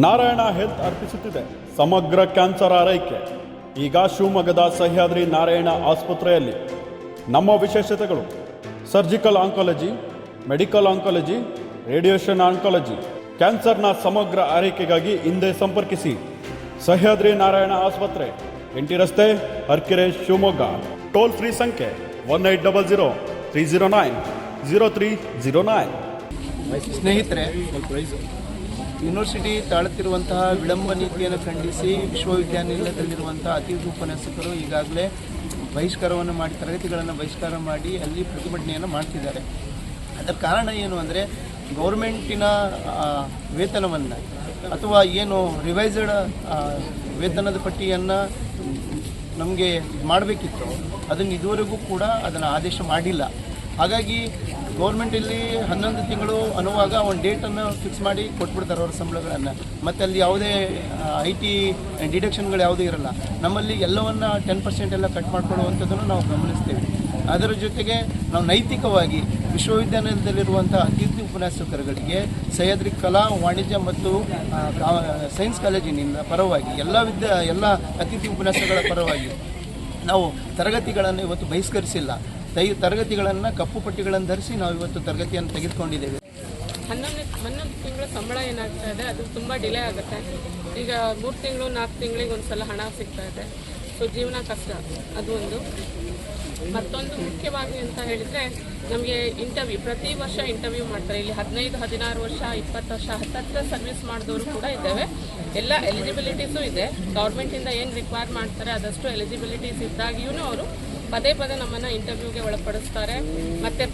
Narayana health ಅರ್ಪಿಸುತ್ತಿದೆ ಸಮಗ್ರ cancer ಆರೈಕೆ. ಈಗ ಶಿವಮೊಗ್ಗದ ಸಹ್ಯಾದ್ರಿ ನಾರಾಯಣ ಆಸ್ಪತ್ರೆಯಲ್ಲಿ ನಮ್ಮ ವಿಶೇಷತೆಗಳು: surgical oncology, medical oncology, radiation oncology. ಕ್ಯಾನ್ಸರ್ನ ಸಮಗ್ರ ಆರೈಕೆಗಾಗಿ ಹಿಂದೆ ಸಂಪರ್ಕಿಸಿ ಸಹ್ಯಾದ್ರಿ ನಾರಾಯಣ ಆಸ್ಪತ್ರೆ, ಎಂಟಿ ರಸ್ತೆ, ಹರ್ಕೆರೆ, ಶಿವಮೊಗ್ಗ. ಟೋಲ್ ಫ್ರೀ ಸಂಖ್ಯೆ 1800-309-0309. ಸ್ನೇಹಿತರೆ, ಯೂನಿವರ್ಸಿಟಿ ತಾಳುತ್ತಿರುವಂತಹ ವಿಳಂಬ ನೀತಿಯನ್ನು ಖಂಡಿಸಿ ವಿಶ್ವವಿದ್ಯಾನಿಲಯದಲ್ಲಿರುವಂತಹ ಅತಿಥಿ ಉಪನ್ಯಾಸಕರು ಈಗಾಗಲೇ ಬಹಿಷ್ಕಾರವನ್ನು ಮಾಡಿ, ತರಗತಿಗಳನ್ನು ಬಹಿಷ್ಕಾರ ಮಾಡಿ ಅಲ್ಲಿ ಪ್ರತಿಭಟನೆಯನ್ನು ಮಾಡ್ತಿದ್ದಾರೆ. ಅದರ ಕಾರಣ ಏನು ಅಂದರೆ, ಗೌರ್ಮೆಂಟಿನ ವೇತನವನ್ನು ಅಥವಾ ಏನು ರಿವೈಸ್ಡ್ ವೇತನದ ಪಟ್ಟಿಯನ್ನು ನಮಗೆ ಮಾಡಬೇಕಿತ್ತು, ಅದನ್ನು ಇದುವರೆಗೂ ಕೂಡ ಅದನ್ನು ಆದೇಶ ಮಾಡಿಲ್ಲ. ಹಾಗಾಗಿ ಗೌರ್ಮೆಂಟಲ್ಲಿ 11 ತಿಂಗಳು ಅನ್ನುವಾಗ ಒಂದು ಡೇಟನ್ನು ಫಿಕ್ಸ್ ಮಾಡಿ ಕೊಟ್ಬಿಡ್ತಾರೆ ಅವರ ಸಂಬಳಗಳನ್ನು. ಮತ್ತು ಅಲ್ಲಿ ಯಾವುದೇ IT ಡಿಡಕ್ಷನ್ಗಳು ಯಾವುದೂ ಇರಲ್ಲ. ನಮ್ಮಲ್ಲಿ ಎಲ್ಲವನ್ನ 10% ಎಲ್ಲ ಕಟ್ ಮಾಡ್ಕೊಳ್ಳುವಂಥದ್ದನ್ನು ನಾವು ಗಮನಿಸ್ತೇವೆ. ಅದರ ಜೊತೆಗೆ ನಾವು ನೈತಿಕವಾಗಿ ವಿಶ್ವವಿದ್ಯಾನಿಲಯದಲ್ಲಿರುವಂಥ ಅತಿಥಿ ಉಪನ್ಯಾಸಕರುಗಳಿಗೆ ಸಹ್ಯಾದ್ರಿ ಕಲಾ, ವಾಣಿಜ್ಯ ಮತ್ತು ಸೈನ್ಸ್ ಕಾಲೇಜಿನಿಂದ ಪರವಾಗಿ ಎಲ್ಲ ಅತಿಥಿ ಉಪನ್ಯಾಸಕರ ಪರವಾಗಿ ನಾವು ತರಗತಿಗಳನ್ನು ಇವತ್ತು ಬಹಿಷ್ಕರಿಸಿಲ್ಲ. ತರಗತಿಗಳನ್ನು ಕಪ್ಪು ಪಟ್ಟಿಗಳನ್ನು ಧರಿಸಿ ನಾವು ಇವತ್ತು ತರಗತಿಯನ್ನು ತೆಗೆದುಕೊಂಡಿದ್ದೇವೆ. 11 ತಿಂಗಳ ಸಂಬಳ ಏನಾಗ್ತಾ ಇದೆ, ಅದು ತುಂಬ ಡಿಲೇ ಆಗುತ್ತೆ. ಈಗ 3 ತಿಂಗಳು 4 ತಿಂಗಳಿಗೆ ಒಂದ್ಸಲ ಹಣ ಸಿಗ್ತಾ ಇದೆ. ಸೊ ಜೀವನ ಕಷ್ಟ, ಅದು ಒಂದು. ಮತ್ತೊಂದು ಮುಖ್ಯವಾಗಿ ಅಂತ ಹೇಳಿದರೆ, ನಮಗೆ ಪ್ರತಿ ವರ್ಷ ಇಂಟರ್ವ್ಯೂ ಮಾಡ್ತಾರೆ. ಇಲ್ಲಿ 15, 16 ವರ್ಷ, 20 ವರ್ಷ, 10 ಸರ್ವಿಸ್ ಮಾಡಿದವರು ಕೂಡ ಇದ್ದೇವೆ. ಎಲ್ಲ ಎಲಿಜಿಬಿಲಿಟೀಸು ಇದೆ. ಗೌರ್ಮೆಂಟಿಂದ ಏನು ರಿಕ್ವೈರ್ ಮಾಡ್ತಾರೆ ಅದಷ್ಟು ಎಲಿಜಿಬಿಲಿಟೀಸ್ ಇದ್ದಾಗಿಯೂ ಅವರು ಪದೇ ನಮ್ಮನ್ನು ಇಂಟರ್ವ್ಯೂಗೆ ಒಳಪಡಿಸ್ತಾರೆ. ಮತ್ತು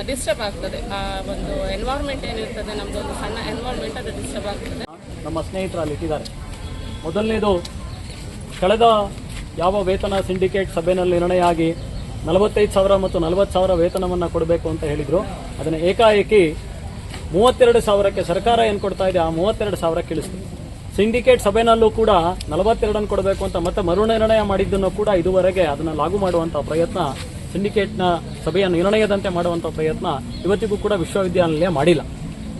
ಡಿಸ್ಟರ್ಬ್ ಆಗ್ತದೆ. ಆ ಒಂದು ಎನ್ವೈರ್ಮೆಂಟ್ ಏನಿರ್ತದೆ, ನಮ್ಮದೊಂದು ಸಣ್ಣ ಎನ್ವೈರ್ಮೆಂಟ್, ಅದು ಡಿಸ್ಟರ್ಬ್ ಆಗ್ತದೆ. ನಮ್ಮ ಸ್ನೇಹಿತರಲ್ಲಿ ಇಟ್ಟಿದ್ದಾರೆ. ಮೊದಲನೇದು, ಕಳೆದ ಯಾವ ವೇತನ ಸಿಂಡಿಕೇಟ್ ಸಭೆಯಲ್ಲಿ ನಿರ್ಣಯ ಆಗಿ 45,000 ಮತ್ತು 40,000 ವೇತನವನ್ನು ಕೊಡಬೇಕು ಅಂತ ಹೇಳಿದರು. ಅದನ್ನು ಏಕಾಏಕಿ 32,000ಕ್ಕೆ ಸರ್ಕಾರ ಏನು ಕೊಡ್ತಾ ಇದೆ, ಆ 32,000 ಇಳಿಸ್ತೀವಿ. ಸಿಂಡಿಕೇಟ್ ಸಭೆನಲ್ಲೂ ಕೂಡ 42 ಕೊಡಬೇಕು ಅಂತ ಮತ್ತೆ ಮರುನಿರ್ಣಯ ಮಾಡಿದ್ದನ್ನು ಕೂಡ ಇದುವರೆಗೆ ಅದನ್ನು ಲಾಗು ಮಾಡುವಂಥ ಪ್ರಯತ್ನ, ಸಿಂಡಿಕೇಟ್ನ ಸಭೆಯ ನಿರ್ಣಯದಂತೆ ಮಾಡುವಂಥ ಪ್ರಯತ್ನ ಇವತ್ತಿಗೂ ಕೂಡ ವಿಶ್ವವಿದ್ಯಾನಿಲಯ ಮಾಡಿಲ್ಲ.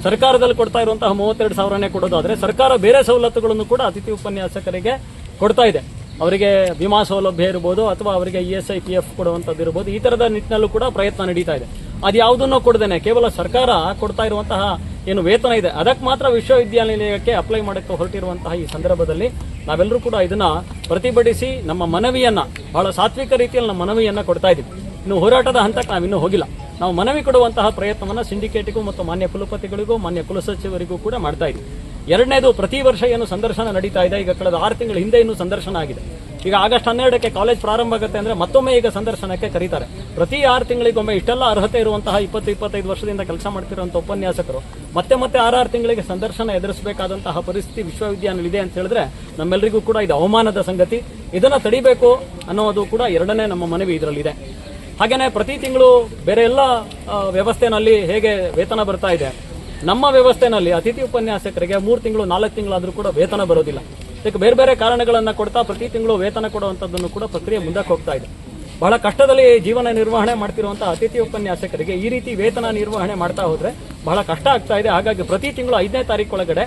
ಸರ್ಕಾರದಲ್ಲಿ ಕೊಡ್ತಾ ಇರುವಂತಹ 32,000ನೇ ಕೊಡೋದಾದರೆ, ಸರ್ಕಾರ ಬೇರೆ ಸವಲತ್ತುಗಳನ್ನು ಕೂಡ ಅತಿಥಿ ಉಪನ್ಯಾಸಕರಿಗೆ ಕೊಡ್ತಾ ಇದೆ. ಅವರಿಗೆ ವಿಮಾ ಸೌಲಭ್ಯ ಇರ್ಬೋದು, ಅಥವಾ ಅವರಿಗೆ ESI PF ಕೊಡುವಂಥದ್ದು ಇರ್ಬೋದು. ಈ ಥರದ ನಿಟ್ಟಿನಲ್ಲೂ ಕೂಡ ಪ್ರಯತ್ನ ನಡೀತಾ ಇದೆ. ಅದು ಯಾವುದನ್ನು ಕೊಡದೇನೆ ಕೇವಲ ಸರ್ಕಾರ ಕೊಡ್ತಾ ಇರುವಂತಹ ಏನು ವೇತನ ಇದೆ ಅದಕ್ಕೆ ಮಾತ್ರ ವಿಶ್ವವಿದ್ಯಾನಿಲಯಕ್ಕೆ ಅಪ್ಲೈ ಮಾಡಕ್ಕೆ ಹೊರಟಿರುವಂತಹ ಈ ಸಂದರ್ಭದಲ್ಲಿ ನಾವೆಲ್ಲರೂ ಕೂಡ ಇದನ್ನ ಪ್ರತಿಭಟಿಸಿ ನಮ್ಮ ಮನವಿಯನ್ನ ಬಹಳ ಸಾತ್ವಿಕ ರೀತಿಯಲ್ಲಿ ನಮ್ಮ ಮನವಿಯನ್ನ ಕೊಡ್ತಾ ಇದ್ದೀವಿ. ಇನ್ನು ಹೋರಾಟದ ಹಂತಕ್ಕೆ ನಾವಿನ್ನೂ ಹೋಗಿಲ್ಲ. ನಾವು ಮನವಿ ಕೊಡುವಂತಹ ಪ್ರಯತ್ನವನ್ನು ಸಿಂಡಿಕೇಟ್ಗೂ ಮತ್ತು ಮಾನ್ಯ ಕುಲಪತಿಗಳಿಗೂ, ಮಾನ್ಯ ಕುಲಸಚಿವರಿಗೂ ಕೂಡ ಮಾಡ್ತಾ ಇದ್ದೀವಿ. ಎರಡನೇದು, ಪ್ರತಿ ವರ್ಷ ಏನು ಸಂದರ್ಶನ ನಡೀತಾ ಇದೆ, ಈಗ ಕಳೆದ 6 ತಿಂಗಳ ಹಿಂದೆ ಇನ್ನೂ ಸಂದರ್ಶನ ಆಗಿದೆ. ಈಗ ಆಗಸ್ಟ್ 12ಕ್ಕೆ ಕಾಲೇಜ್ ಪ್ರಾರಂಭ ಆಗುತ್ತೆ ಅಂದರೆ ಮತ್ತೊಮ್ಮೆ ಈಗ ಸಂದರ್ಶನಕ್ಕೆ ಕರೀತಾರೆ. ಪ್ರತಿ 6 ತಿಂಗಳಿಗೊಮ್ಮೆ ಇಷ್ಟೆಲ್ಲ ಅರ್ಹತೆ ಇರುವಂತಹ 20-25 ವರ್ಷದಿಂದ ಕೆಲಸ ಮಾಡ್ತಿರುವಂಥ ಉಪನ್ಯಾಸಕರು ಮತ್ತೆ 6 ತಿಂಗಳಿಗೆ ಸಂದರ್ಶನ ಎದುರಿಸಬೇಕಾದಂತಹ ಪರಿಸ್ಥಿತಿ ವಿಶ್ವವಿದ್ಯಾನಿಲಯ ಇದೆ ಅಂತ ಹೇಳಿದ್ರೆ ನಮ್ಮೆಲ್ಲರಿಗೂ ಕೂಡ ಇದು ಅವಮಾನದ ಸಂಗತಿ. ಇದನ್ನು ತಡಿಬೇಕು ಅನ್ನೋದು ಕೂಡ ಎರಡನೇ ನಮ್ಮ ಮನವಿ ಇದರಲ್ಲಿದೆ. ಹಾಗೇನೆ ಪ್ರತಿ ತಿಂಗಳು ಬೇರೆ ಎಲ್ಲ ವ್ಯವಸ್ಥೆನಲ್ಲಿ ಹೇಗೆ ವೇತನ ಬರ್ತಾ ಇದೆ, ನಮ್ಮ ವ್ಯವಸ್ಥೆನಲ್ಲಿ ಅತಿಥಿ ಉಪನ್ಯಾಸಕರಿಗೆ 3 ತಿಂಗಳು 4 ತಿಂಗಳಾದರೂ ಕೂಡ ವೇತನ ಬರೋದಿಲ್ಲ. ಇದಕ್ಕೆ ಬೇರೆ ಬೇರೆ ಕಾರಣಗಳನ್ನು ಕೊಡ್ತಾ ಪ್ರತಿ ತಿಂಗಳು ವೇತನ ಕೊಡುವಂಥದ್ದನ್ನು ಕೂಡ ಪ್ರಕ್ರಿಯೆ ಮುಂದಕ್ಕೆ ಹೋಗ್ತಾ ಇದೆ. ಬಹಳ ಕಷ್ಟದಲ್ಲಿ ಜೀವನ ನಿರ್ವಹಣೆ ಮಾಡ್ತಿರುವಂತಹ ಅತಿಥಿ ಉಪನ್ಯಾಸಕರಿಗೆ ಈ ರೀತಿ ವೇತನ ನಿರ್ವಹಣೆ ಮಾಡ್ತಾ ಹೋದ್ರೆ ಬಹಳ ಕಷ್ಟ ಆಗ್ತಾ ಇದೆ. ಹಾಗಾಗಿ ಪ್ರತಿ ತಿಂಗಳು 5ನೇ ತಾರೀಕು ಒಳಗಡೆ,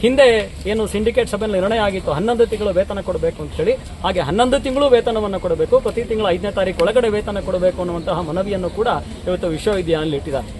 ಹಿಂದೆ ಏನು ಸಿಂಡಿಕೇಟ್ ಸಭೆಯಲ್ಲಿ ನಿರ್ಣಯ ಆಗಿತ್ತು 11 ತಿಂಗಳು ವೇತನ ಕೊಡಬೇಕು ಅಂತ ಹೇಳಿ, ಹಾಗೆ 11 ತಿಂಗಳು ವೇತನವನ್ನು ಕೊಡಬೇಕು, ಪ್ರತಿ ತಿಂಗಳು 5ನೇ ತಾರೀಕು ಒಳಗಡೆ ವೇತನ ಕೊಡಬೇಕು ಅನ್ನುವಂತಹ ಮನವಿಯನ್ನು ಕೂಡ ಇವತ್ತು ವಿಶ್ವವಿದ್ಯಾನಿಲಯ ಇಟ್ಟಿದ್ದಾರೆ.